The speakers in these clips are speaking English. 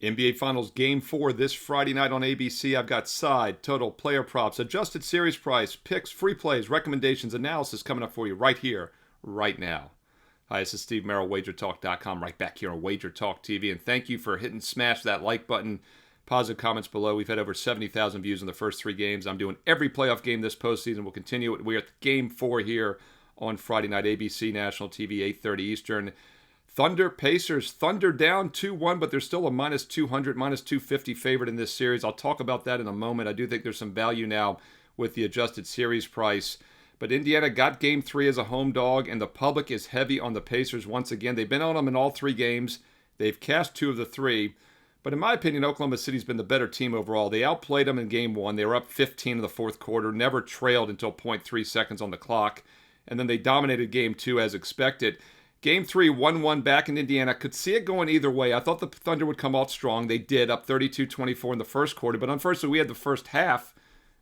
NBA Finals Game 4 this Friday night on ABC. I've got side, total, player props, adjusted series price, picks, free plays, recommendations, analysis coming up for you right here, right now. Hi, this is Steve Merril, WagerTalk.com, right back here on WagerTalk TV. And thank you for hitting smash that like button. Positive comments below. We've had over 70,000 views in the first 3 games. I'm doing every playoff game this postseason. We'll continue it. We're at Game 4 here on Friday night, ABC National TV, 8:30 Eastern. Thunder, Pacers. Thunder down 2-1, but they're still a minus 200, minus 250 favorite in this series. I'll talk about that in a moment. I do think there's some value now with the adjusted series price. But Indiana got Game 3 as a home dog, and the public is heavy on the Pacers once again. They've been on them in all 3 games. They've cashed 2 of the 3. But in my opinion, Oklahoma City's been the better team overall. They outplayed them in Game 1. They were up 15 in the fourth quarter, never trailed until 0.3 seconds on the clock. And then they dominated Game 2 as expected. Game 3, 1-1 back in Indiana. Could see it going either way. I thought the Thunder would come out strong. They did, up 32-24 in the first quarter. But unfortunately, we had the first half,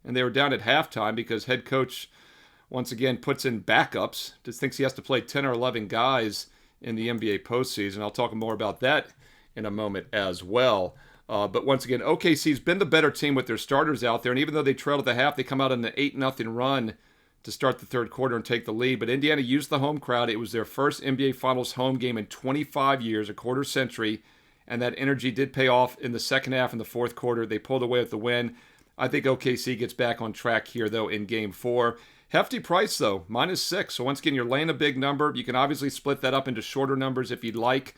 and they were down at halftime because head coach, once again, puts in backups. Just thinks he has to play 10 or 11 guys in the NBA postseason. I'll talk more about that in a moment as well. But once again, OKC's been the better team with their starters out there. And even though they trailed at the half, they come out in an 8-0 run to start the third quarter and take the lead. But Indiana used the home crowd. It was their first NBA Finals home game in 25 years, a quarter century, and that energy did pay off in the second half and the fourth quarter. They pulled away with the win. I think OKC gets back on track here, though, in Game 4. Hefty price, though, -6. So once again, you're laying a big number. You can obviously split that up into shorter numbers if you'd like.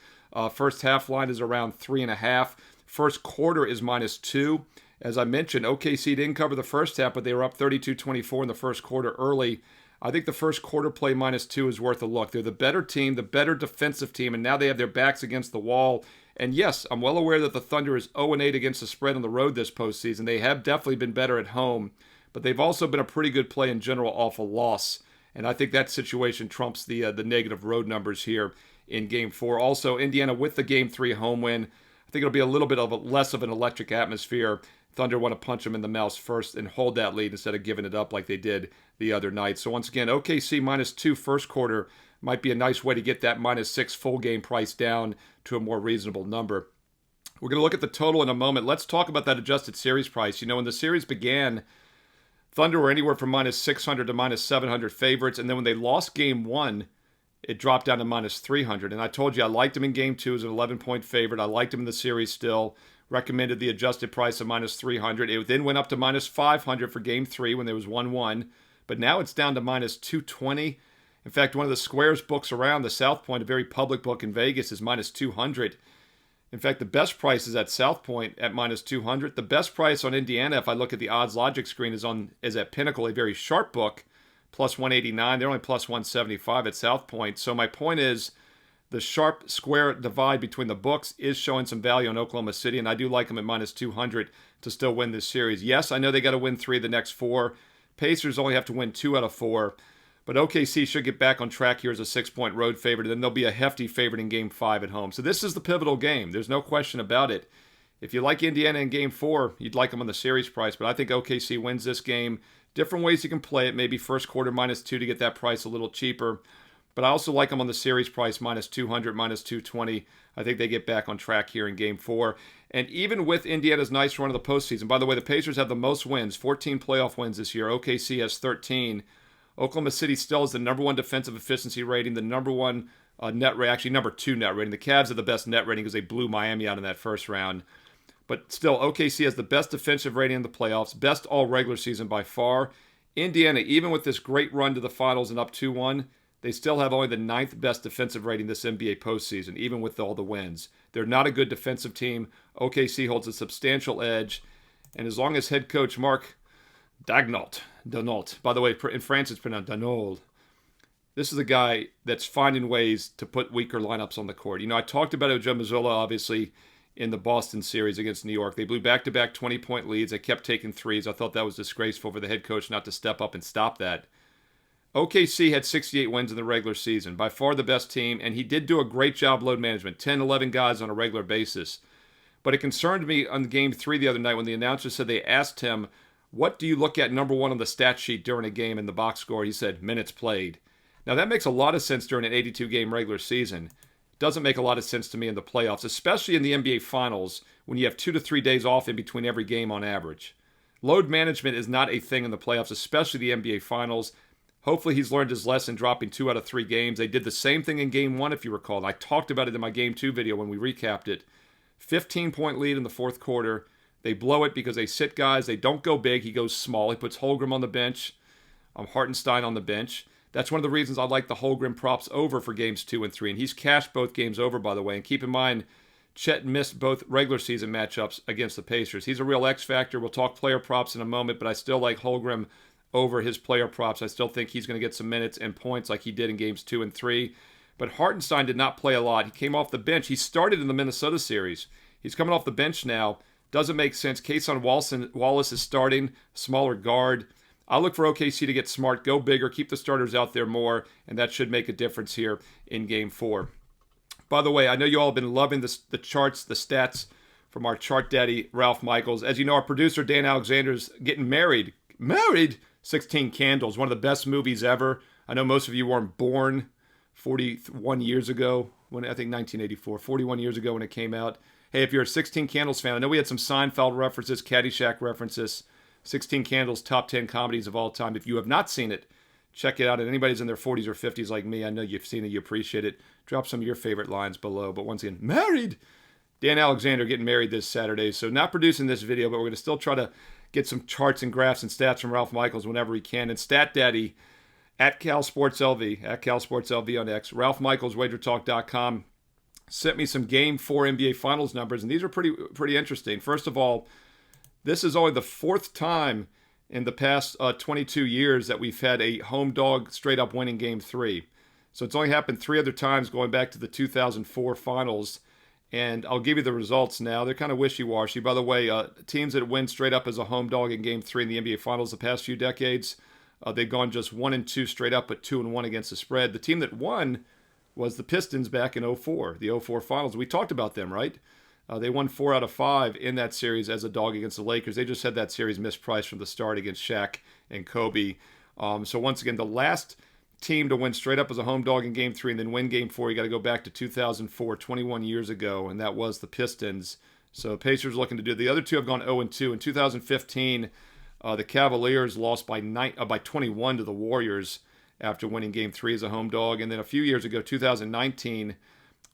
First half line is around 3.5. First quarter is -2. As I mentioned, OKC didn't cover the first half, but they were up 32-24 in the first quarter early. I think the first quarter play -2 is worth a look. They're the better team, the better defensive team, and now they have their backs against the wall. And yes, I'm well aware that the Thunder is 0-8 against the spread on the road this postseason. They have definitely been better at home, but they've also been a pretty good play in general off a loss. And I think that situation trumps the negative road numbers here in Game 4. Also, Indiana with the Game 3 home win. I think it'll be a little bit of less of an electric atmosphere. Thunder want to punch them in the mouth first and hold that lead instead of giving it up like they did the other night. So once again, OKC -2 first quarter might be a nice way to get that -6 full game price down to a more reasonable number. We're going to look at the total in a moment. Let's talk about that adjusted series price. You know, when the series began, Thunder were anywhere from -600 to -700 favorites, and then when they lost Game 1, it dropped down to -300. And I told you I liked them in Game 2 as an 11-point favorite. I liked them in the series still. Recommended the adjusted price of -300. It then went up to -500 for Game 3 when there was 1-1. But now it's down to -220. In fact, one of the Squares books around, the South Point, a very public book in Vegas, is -200. In fact, the best price is at South Point at -200. The best price on Indiana, if I look at the odds logic screen, is at Pinnacle, a very sharp book, +189. They're only +175 at South Point. So my point is, the sharp square divide between the books is showing some value on Oklahoma City, and I do like them at -200 to still win this series. Yes, I know they got to win 3 of the next 4. Pacers only have to win 2 out of 4. But OKC should get back on track here as a 6-point road favorite, and then they'll be a hefty favorite in Game 5 at home. So this is the pivotal game. There's no question about it. If you like Indiana in Game 4, you'd like them on the series price, but I think OKC wins this game. Different ways you can play it. Maybe first quarter -2 to get that price a little cheaper. But I also like them on the series price, -200, -220. I think they get back on track here in Game 4. And even with Indiana's nice run of the postseason, by the way, the Pacers have the most wins, 14 playoff wins this year. OKC has 13. Oklahoma City still is the number 1 defensive efficiency rating, the number 1 net rating, actually number 2 net rating. The Cavs have the best net rating because they blew Miami out in that first round. But still, OKC has the best defensive rating in the playoffs, best all regular season by far. Indiana, even with this great run to the finals and up 2-1, they still have only the 9th best defensive rating this NBA postseason, even with all the wins. They're not a good defensive team. OKC holds a substantial edge. And as long as head coach Mark Daignault, by the way, in France it's pronounced Daignault, this is a guy that's finding ways to put weaker lineups on the court. You know, I talked about Joe Mazzola, obviously, in the Boston series against New York. They blew back-to-back 20-point leads. They kept taking threes. I thought that was disgraceful for the head coach not to step up and stop that. OKC had 68 wins in the regular season, by far the best team, and he did do a great job load management, 10, 11 guys on a regular basis. But it concerned me on Game 3 the other night when the announcer said they asked him, what do you look at number 1 on the stat sheet during a game in the box score? He said, minutes played. Now that makes a lot of sense during an 82-game regular season. Doesn't make a lot of sense to me in the playoffs, especially in the NBA Finals, when you have 2 to 3 days off in between every game on average. Load management is not a thing in the playoffs, especially the NBA Finals. Hopefully he's learned his lesson, dropping 2 out of 3 games. They did the same thing in Game 1, if you recall. I talked about it in my Game 2 video when we recapped it. 15-point lead in the fourth quarter. They blow it because they sit guys. They don't go big. He goes small. He puts Holmgren on the bench. Hartenstein on the bench. That's one of the reasons I like the Holmgren props over for Games 2 and 3. And he's cashed both games over, by the way. And keep in mind, Chet missed both regular season matchups against the Pacers. He's a real X factor. We'll talk player props in a moment, but I still like Holmgren over his player props. I still think he's going to get some minutes and points like he did in Games 2 and 3. But Hartenstein did not play a lot. He came off the bench. He started in the Minnesota series. He's coming off the bench now. Doesn't make sense. Kason Wallace is starting, smaller guard. I look for OKC to get smart, go bigger, keep the starters out there more, and that should make a difference here in Game 4. By the way, I know you all have been loving the charts, the stats from our chart daddy, Ralph Michaels. As you know, our producer, Dan Alexander's getting married. Married? 16 Candles, one of the best movies ever. I know most of you weren't born 41 years ago, when I think 1984, 41 years ago when it came out. Hey, if you're a 16 Candles fan, I know we had some Seinfeld references, Caddyshack references, 16 Candles, top 10 comedies of all time. If you have not seen it, check it out. And anybody's in their 40s or 50s like me, I know you've seen it, you appreciate it. Drop some of your favorite lines below. But once again, married! Dan Alexander getting married this Saturday. So not producing this video, but we're going to still try to get some charts and graphs and stats from Ralph Michaels whenever he can. And Stat Daddy at CalSportsLV on X. Ralph Michaels, WagerTalk.com. Sent me some Game 4 NBA Finals numbers, and these are pretty interesting. First of all, this is only the 4th time in the past 22 years that we've had a home dog straight-up winning Game 3. So it's only happened 3 other times going back to the 2004 Finals. And I'll give you the results now. They're kind of wishy-washy. By the way, teams that win straight up as a home dog in Game 3 in the NBA Finals the past few decades, they've gone just 1-2 straight up, but 2-1 against the spread. The team that won was the Pistons back in 04, the 04 Finals. We talked about them, right? They won 4 out of 5 in that series as a dog against the Lakers. They just had that series mispriced from the start against Shaq and Kobe. So once again, the last team to win straight up as a home dog in Game 3 and then win Game 4, you got to go back to 2004, 21 years ago, and that was the Pistons. So Pacers looking to do. The other two have gone 0-2. In 2015, the Cavaliers lost by 21 to the Warriors after winning Game 3 as a home dog. And then a few years ago, 2019,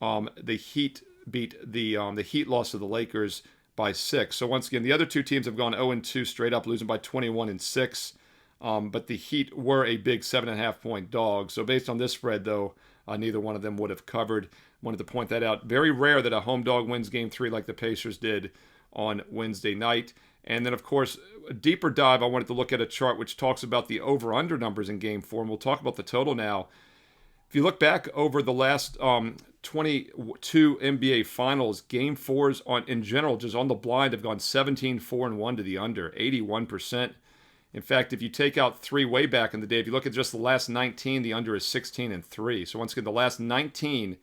the Heat beat the Heat lost to the Lakers by 6. So once again, the other two teams have gone 0-2 straight up, losing by 21 and 6. But the Heat were a big 7.5-point dog. So based on this spread, though, neither one of them would have covered. Wanted to point that out. Very rare that a home dog wins Game 3 like the Pacers did on Wednesday night. And then, of course, a deeper dive, I wanted to look at a chart which talks about the over-under numbers in Game 4. And we'll talk about the total now. If you look back over the last 22 NBA Finals, Game 4s in general, just on the blind, have gone 17-4-1 to the under, 81%. In fact, if you take out 3 way back in the day, if you look at just the last 19, the under is 16-3. So once again, the last 19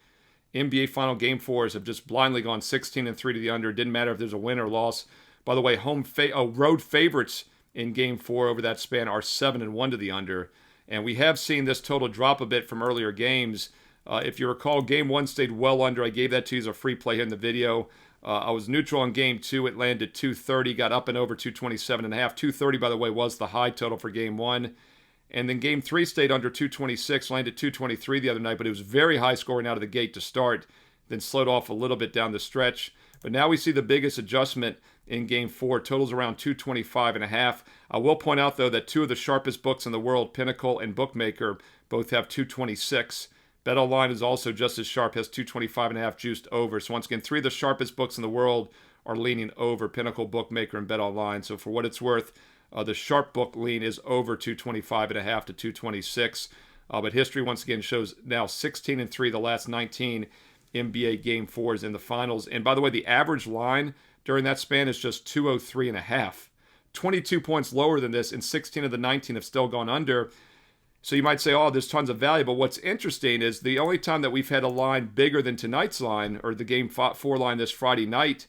NBA Final Game 4s have just blindly gone 16-3 to the under. It didn't matter if there's a win or loss. By the way, road favorites in Game 4 over that span are 7-1 to the under. And we have seen this total drop a bit from earlier games. If you recall, Game 1 stayed well under. I gave that to you as a free play here in the video. I was neutral on Game 2. It landed 230, got up and over 227.5. 230, by the way, was the high total for Game 1. And then Game 3 stayed under 226, landed 223 the other night, but it was very high scoring out of the gate to start, then slowed off a little bit down the stretch. But now we see the biggest adjustment in Game 4. Totals around 225.5. I will point out, though, that 2 of the sharpest books in the world, Pinnacle and Bookmaker, both have 226. BetOnline is also just as sharp, has 225.5 juiced over. So once again, 3 of the sharpest books in the world are leaning over, Pinnacle, Bookmaker, and BetOnline. So for what it's worth, the sharp book lean is over 225.5 to 226. But history once again shows now 16-3 the last 19 NBA Game 4s in the finals. And by the way, the average line during that span is just 203.5. 22 points lower than this, and 16 of the 19 have still gone under. So you might say, oh, there's tons of value. But what's interesting is the only time that we've had a line bigger than tonight's line, or the Game 4 line this Friday night,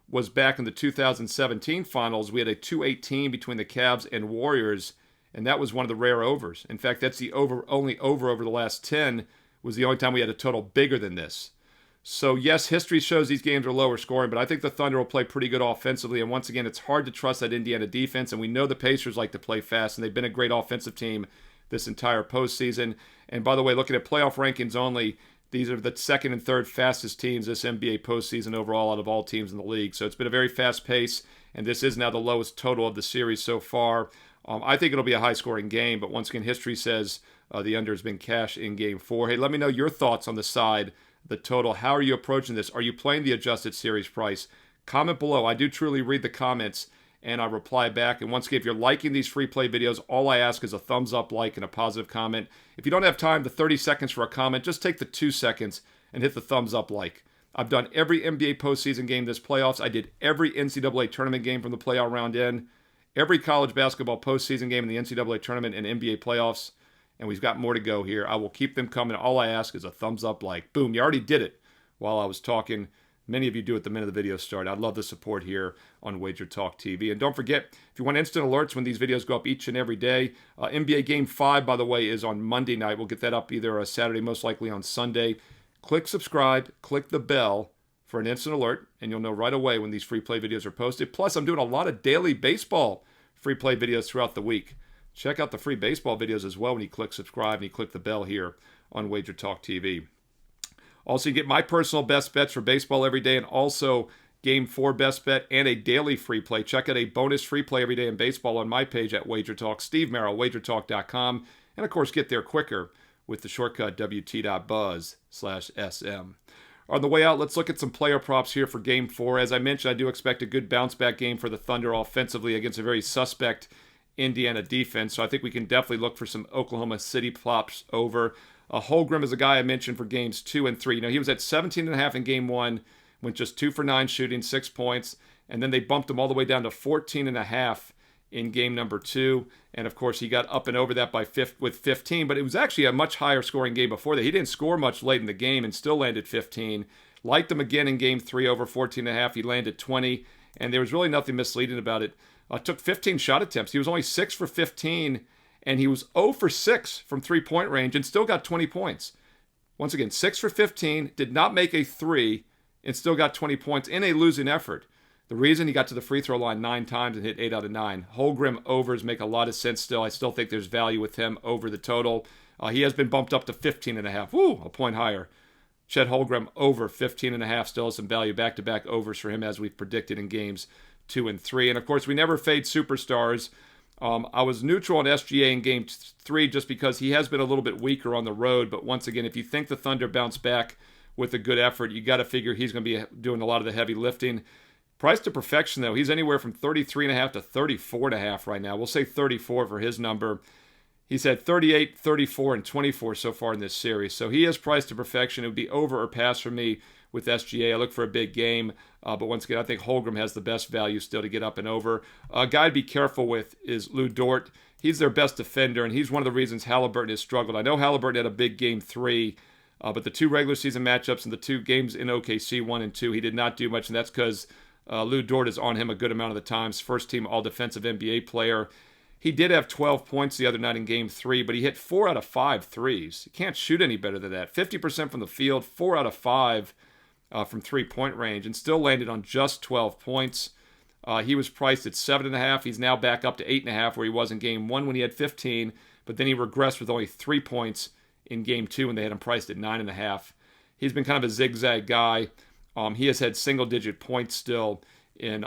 was back in the 2017 finals. We had a 218 between the Cavs and Warriors, and that was one of the rare overs. In fact, that's the only over the last 10 was the only time we had a total bigger than this. So, yes, history shows these games are lower scoring, but I think the Thunder will play pretty good offensively. And once again, it's hard to trust that Indiana defense. And we know the Pacers like to play fast, and they've been a great offensive team this entire postseason. And by the way, looking at playoff rankings only, these are the second and third fastest teams this NBA postseason overall out of all teams in the league. So it's been a very fast pace, and this is now the lowest total of the series so far. I think it'll be a high-scoring game, but once again, history says the under has been cashed in Game 4. Hey, let me know your thoughts on the side, the total. How are you approaching this? Are you playing the adjusted series price? Comment below. I do truly read the comments, and I reply back. And once again, if you're liking these free play videos, all I ask is a thumbs up, like, and a positive comment. If you don't have time, the 30 seconds for a comment, just take the 2 seconds and hit the thumbs up like. I've done every NBA postseason game this playoffs. I did every NCAA tournament game from the playoff round in, every college basketball postseason game in the NCAA tournament and NBA playoffs, and we've got more to go here. I will keep them coming. All I ask is a thumbs up like. Boom, you already did it while I was talking. Many of you do at the minute the video started. I'd love the support here on WagerTalk TV. And don't forget, if you want instant alerts when these videos go up each and every day, NBA Game 5, by the way, is on Monday night. We'll get that up either Saturday, most likely on Sunday. Click subscribe, click the bell for an instant alert, and you'll know right away when these free play videos are posted. Plus, I'm doing a lot of daily baseball free play videos throughout the week. Check out the free baseball videos as well when you click subscribe and you click the bell here on WagerTalk TV. Also, you get my personal best bets for baseball every day and also Game 4 best bet and a daily free play. Check out a bonus free play every day in baseball on my page at WagerTalk. Steve Merril, WagerTalk.com. And, of course, get there quicker with the shortcut WT.buzz/SM. On the way out, let's look at some player props here for Game 4. As I mentioned, I do expect a good bounce-back game for the Thunder offensively against a very suspect Indiana defense. So I think we can definitely look for some Oklahoma City props over. Holmgren is a guy I mentioned for games 2 and 3. Now, he was at 17.5 in Game 1, went just 2 for 9 shooting, 6 points. And then they bumped him all the way down to 14.5 in game number 2. And, of course, he got up and over that with 15. But it was actually a much higher scoring game before that. He didn't score much late in the game and still landed 15. Liked him again in Game 3 over 14.5. He landed 20. And there was really nothing misleading about it. Took 15 shot attempts. He was only 6 for 15. And he was 0 for 6 from three-point range and still got 20 points. Once again, 6 for 15, did not make a 3, and still got 20 points in a losing effort. The reason he got to the free throw line 9 times and hit 8 out of 9. Holmgren overs make a lot of sense still. I still think there's value with him over the total. He has been bumped up to 15.5. Woo, a point higher. Chet Holmgren over 15.5 still has some value. Back-to-back overs for him as we've predicted in games 2 and 3. And, of course, we never fade superstars. I was neutral on SGA in Game 3 just because he has been a little bit weaker on the road. But once again, if you think the Thunder bounce back with a good effort, you got to figure he's going to be doing a lot of the heavy lifting. Price to perfection, though, he's anywhere from 33.5 to 34.5 right now. We'll say 34 for his number. He's had 38, 34, and 24 so far in this series. So he is priced to perfection. It would be over or pass for me with SGA. I look for a big game. But once again, I think Holmgren has the best value still to get up and over. A guy to be careful with is Lou Dort. He's their best defender, and he's one of the reasons Halliburton has struggled. I know Halliburton had a big Game 3, but the 2 regular season matchups and the 2 games in OKC, 1 and 2, he did not do much, and that's because Lou Dort is on him a good amount of the times. First-team all-defensive NBA player. He did have 12 points the other night in Game 3, but he hit 4 out of 5 threes. You can't shoot any better than that. 50% from the field, 4 out of 5 from three-point range, and still landed on just 12 points. He was priced at 7.5. He's now back up to 8.5, where he was in Game 1 when he had 15, but then he regressed with only 3 points in Game 2 when they had him priced at 9.5. He's been kind of a zigzag guy. He has had single-digit points still in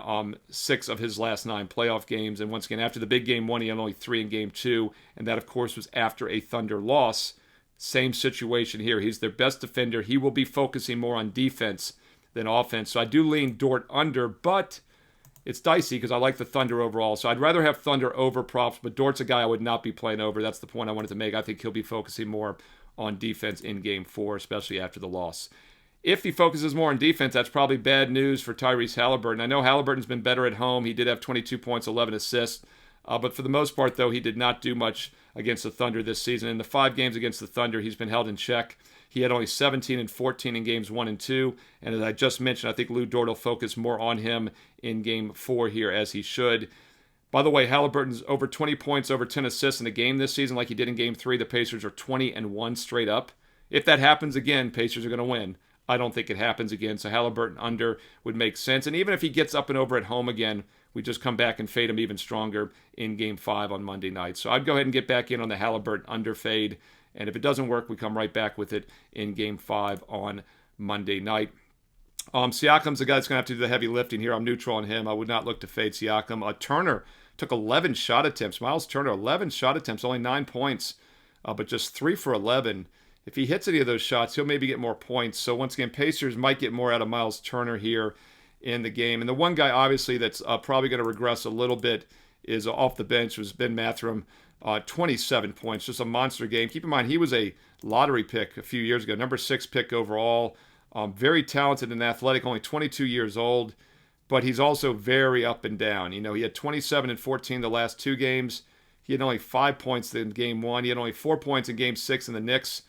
6 of his last 9 playoff games, and once again, after the big Game 1, he had only 3 in Game 2, and that, of course, was after a Thunder loss. Same situation here. He's their best defender. He will be focusing more on defense than offense. So I do lean Dort under, but it's dicey because I like the Thunder overall. So I'd rather have Thunder over props, but Dort's a guy I would not be playing over. That's the point I wanted to make. I think he'll be focusing more on defense in Game 4, especially after the loss. If he focuses more on defense, that's probably bad news for Tyrese Halliburton. I know Halliburton's been better at home. He did have 22 points, 11 assists. But for the most part, though, he did not do much against the Thunder this season. In the 5 games against the Thunder, he's been held in check. He had only 17 and 14 in games 1 and 2. And as I just mentioned, I think Lou Dort will focus more on him in Game 4 here, as he should. By the way, Halliburton's over 20 points, over 10 assists in a game this season like he did in Game 3. The Pacers are 20-1 straight up. If that happens again, Pacers are going to win. I don't think it happens again. So Halliburton under would make sense. And even if he gets up and over at home again, we just come back and fade him even stronger in Game 5 on Monday night. So I'd go ahead and get back in on the Halliburton under fade. And if it doesn't work, we come right back with it in Game 5 on Monday night. Siakam's the guy that's going to have to do the heavy lifting here. I'm neutral on him. I would not look to fade Siakam. Turner took 11 shot attempts. Miles Turner, 11 shot attempts, only 9 points, but just 3 for 11. If he hits any of those shots, he'll maybe get more points. So once again, Pacers might get more out of Miles Turner here in the game. And the one guy, obviously, that's probably going to regress a little bit is off the bench was Ben Mathurin. 27 points, just a monster game. Keep in mind, he was a lottery pick a few years ago, number 6 pick overall. Very talented and athletic, only 22 years old, but he's also very up and down. You know, he had 27 and 14 the last 2 games. He had only 5 points in Game 1. He had only 4 points in Game 6 in the Knicks,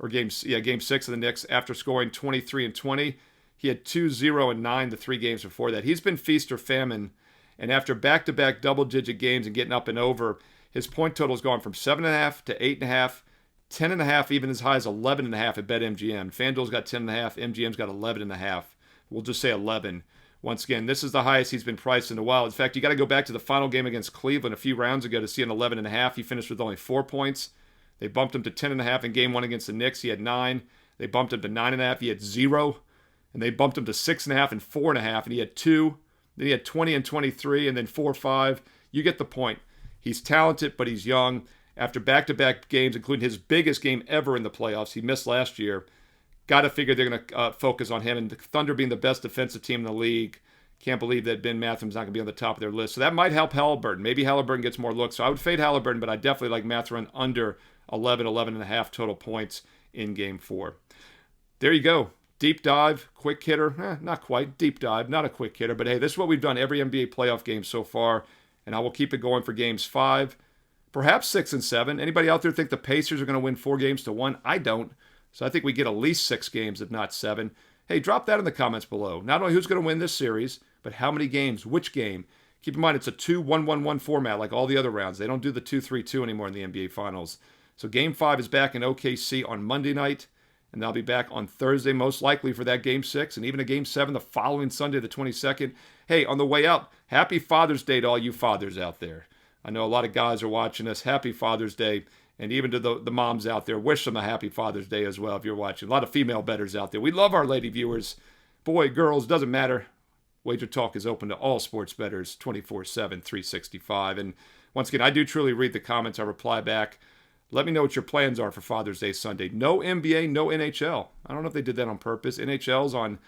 Game 6 of the Knicks after scoring 23 and 20. He had 2, 0, and 9 the 3 games before that. He's been feast or famine, and after back-to-back double-digit games and getting up and over, his point total has gone from 7.5 to 8.5, 10.5, even as high as 11.5 at BetMGM. FanDuel's got 10.5, MGM's got 11.5. We'll just say 11. Once again, this is the highest he's been priced in a while. In fact, you got to go back to the final game against Cleveland a few rounds ago to see an 11.5. He finished with only 4 points. They bumped him to 10.5 in Game 1 against the Knicks. He had 9. They bumped him to 9.5. He had 0. And they bumped him to 6.5 and 4.5, and he had 2. Then he had 20 and 23, and then 4, 5. You get the point. He's talented, but he's young. After back-to-back games, including his biggest game ever in the playoffs, he missed last year. Got to figure they're going to focus on him. And the Thunder being the best defensive team in the league, can't believe that Ben Mathurin's not going to be on the top of their list. So that might help Halliburton. Maybe Halliburton gets more looks. So I would fade Halliburton, but I definitely like Mathurin under 11.5 total points in Game 4. There you go. Deep dive, quick hitter. Not quite. Deep dive, not a quick hitter. But hey, this is what we've done every NBA playoff game so far. And I will keep it going for Games 5, perhaps 6 and 7. Anybody out there think the Pacers are going to win 4 games to 1? I don't. So I think we get at least 6 games, if not 7. Hey, drop that in the comments below. Not only who's going to win this series, but how many games, which game. Keep in mind, it's a 2-1-1-1 format like all the other rounds. They don't do the 2-3-2 anymore in the NBA Finals. So Game 5 is back in OKC on Monday night. And they'll be back on Thursday, most likely, for that Game 6, and even a Game 7 the following Sunday, the 22nd. Hey, on the way out, happy Father's Day to all you fathers out there. I know a lot of guys are watching us. Happy Father's Day. And even to the moms out there, wish them a happy Father's Day as well if you're watching. A lot of female bettors out there. We love our lady viewers. Boy, girls, doesn't matter. WagerTalk is open to all sports bettors 24/7, 365. And once again, I do truly read the comments. I reply back. Let me know what your plans are for Father's Day Sunday. No NBA, no NHL. I don't know if they did that on purpose. NHL's on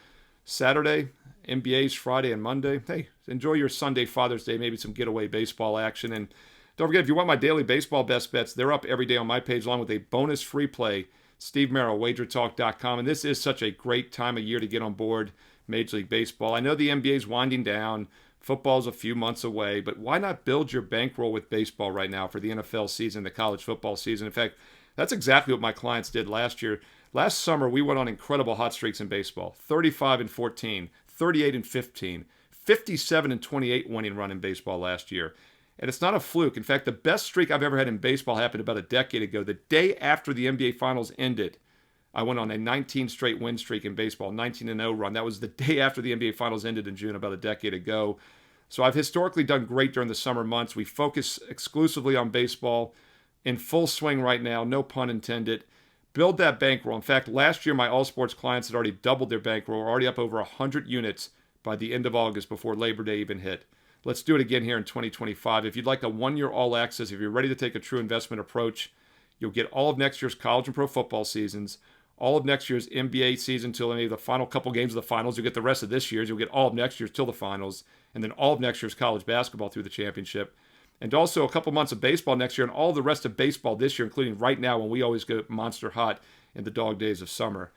Saturday, NBA's Friday and Monday. Hey, enjoy your Sunday Father's Day, maybe some getaway baseball action. And don't forget, if you want my daily baseball best bets, they're up every day on my page along with a bonus free play. Steve Merril, WagerTalk.com. And this is such a great time of year to get on board Major League Baseball. I know the NBA's winding down. Football's a few months away, but why not build your bankroll with baseball right now for the NFL season, the college football season? In fact, that's exactly what my clients did last year. Last summer, we went on incredible hot streaks in baseball. 35 and 14, 38 and 15, 57 and 28 winning run in baseball last year. And it's not a fluke. In fact, the best streak I've ever had in baseball happened about a decade ago. The day after the NBA Finals ended, I went on a 19 straight win streak in baseball, 19-0 run. That was the day after the NBA Finals ended in June, about a decade ago. So I've historically done great during the summer months. We focus exclusively on baseball, in full swing right now, no pun intended. Build that bankroll. In fact, last year my all sports clients had already doubled their bankroll, already up over 100 units by the end of August before Labor Day even hit. Let's do it again here in 2025. If you'd like a one-year all access, if you're ready to take a true investment approach, you'll get all of next year's college and pro football seasons, all of next year's NBA season till maybe the final couple games of the finals. You'll get the rest of this year's. You'll get all of next year's till the finals, and then all of next year's college basketball through the championship. And also a couple months of baseball next year and all the rest of baseball this year, including right now when we always go monster hot in the dog days of summer.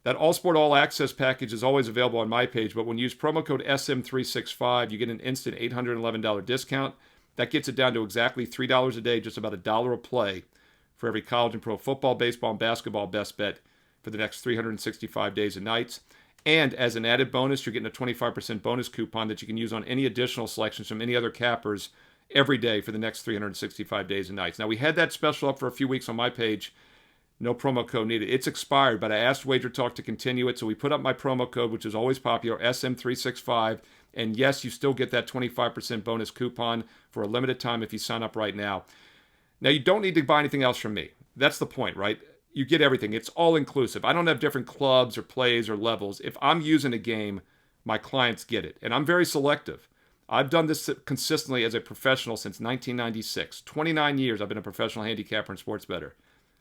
That All Sport All Access package is always available on my page, but when you use promo code SM365, you get an instant $811 discount. That gets it down to exactly $3 a day, just about $1 a play for every college and pro football, baseball, and basketball best bet for the next 365 days and nights. And as an added bonus, you're getting a 25% bonus coupon that you can use on any additional selections from any other cappers every day for the next 365 days and nights. Now, we had that special up for a few weeks on my page. No promo code needed. It's expired, but I asked WagerTalk to continue it, so we put up my promo code, which is always popular, SM365. And yes, you still get that 25% bonus coupon for a limited time if you sign up right now. Now, you don't need to buy anything else from me. That's the point, right? You get everything. It's all inclusive. I don't have different clubs or plays or levels. If I'm using a game, my clients get it. And I'm very selective. I've done this consistently as a professional since 1996. 29 years I've been a professional handicapper and sports bettor.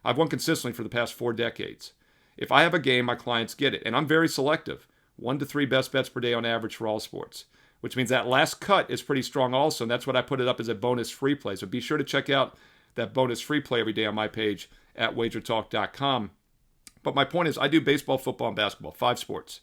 I've won consistently for the past 4 decades. If I have a game, my clients get it. And I'm very selective. 1 to 3 best bets per day on average for all sports, which means that last cut is pretty strong also. And that's what I put it up as a bonus free play. So be sure to check out that bonus free play every day on my page at WagerTalk.com. But my point is, I do baseball, football, and basketball, 5 sports.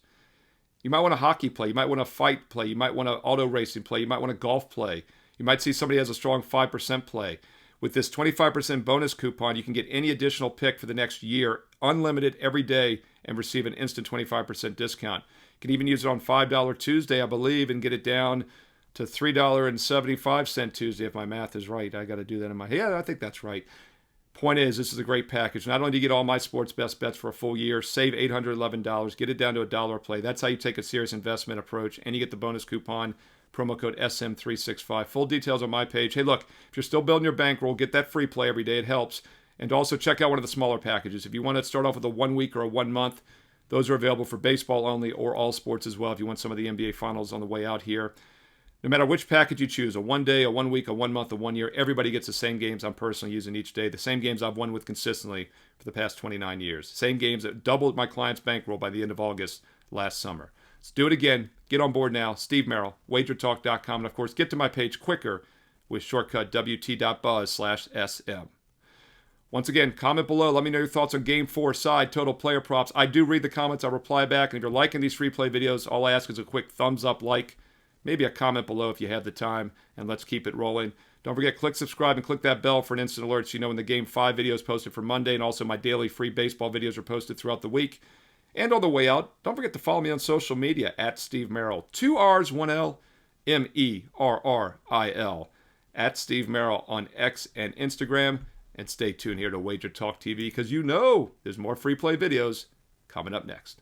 You might want a hockey play. You might want a fight play. You might want an auto racing play. You might want a golf play. You might see somebody has a strong 5% play. With this 25% bonus coupon, you can get any additional pick for the next year, unlimited every day, and receive an instant 25% discount. You can even use it on $5 Tuesday, I believe, and get it down to $3.75 Tuesday, if my math is right. I got to do that in my head. Yeah, I think that's right. Point is, this is a great package. Not only do you get all my sports best bets for a full year, save $811, get it down to $1 a play. That's how you take a serious investment approach, and you get the bonus coupon, promo code SM365. Full details on my page. Hey, look, if you're still building your bankroll, get that free play every day. It helps. And also check out one of the smaller packages. If you want to start off with a 1 week or a 1 month, those are available for baseball only or all sports as well if you want some of the NBA finals on the way out here. No matter which package you choose, a 1 day, a 1 week, a 1 month, a 1 year, everybody gets the same games I'm personally using each day. The same games I've won with consistently for the past 29 years. Same games that doubled my client's bankroll by the end of August last summer. Let's do it again. Get on board now. Steve Merril, WagerTalk.com. And of course, get to my page quicker with shortcut wt.buzz/SM. Once again, comment below. Let me know your thoughts on Game 4 side total player props. I do read the comments. I'll reply back. And if you're liking these free play videos, all I ask is a quick thumbs up, like, maybe a comment below if you have the time, and let's keep it rolling. Don't forget, click subscribe and click that bell for an instant alert so you know when the Game 5 video is posted for Monday, and also my daily free baseball videos are posted throughout the week. And on the way out, don't forget to follow me on social media at Steve Merril. 2 R's, 1 L, Merril. At Steve Merril on X and Instagram. And stay tuned here to Wager Talk TV because you know there's more free play videos coming up next.